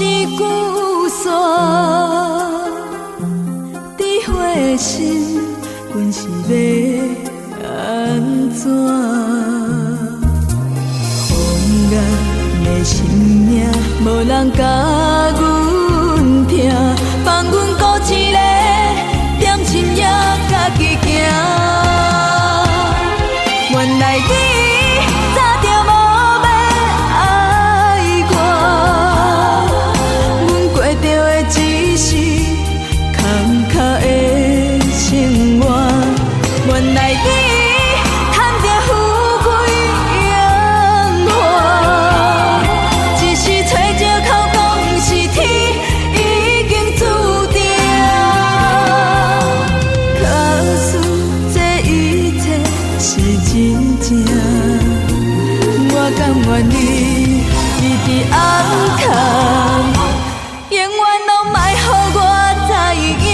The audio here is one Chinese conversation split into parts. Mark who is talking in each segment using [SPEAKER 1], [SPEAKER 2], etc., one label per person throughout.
[SPEAKER 1] 一句煞，伫花心，阮是要安怎？风眼的心命，无人甲阮听，放阮孤一个，点心也家己行。原来你早就无要爱我，阮过着的只是坎坷的生活。原来你贪着富贵荣华，一时找借口讲是天已经注定。可是这一切是真正，我甘愿你伫暗藏，永远拢莫予我知影。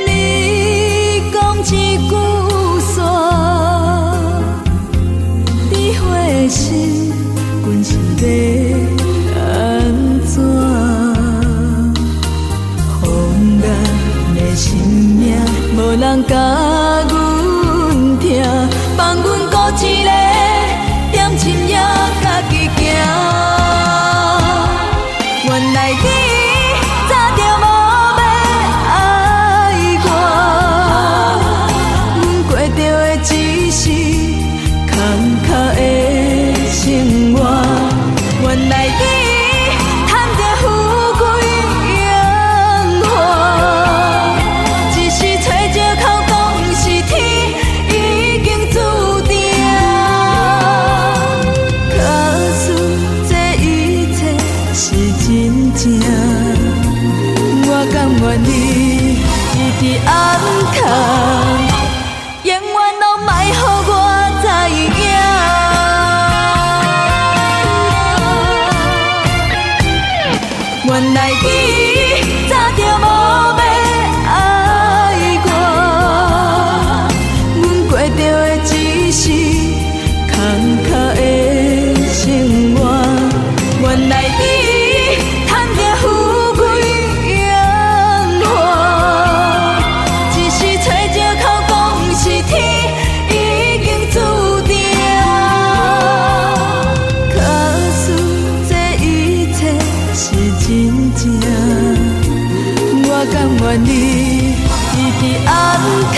[SPEAKER 1] 你讲一句煞，你花心，阮是要安怎？风眼的心命，无人甲阮听，放阮孤一个，点心也家己行。原来你早就无要爱我，阮过着的只是坎坷的生活。原来你贪着富贵荣华，一时找借口讲是天已经注定。可是这一切是真正，我甘愿你伫暗藏，永远拢莫予我知影。原来你早就无要爱我，阮过着的只是坎坷的生活。原来你贪着富贵荣华，一时找借口讲是天已经注定。可是这一切是真正，我甘愿你伫暗藏。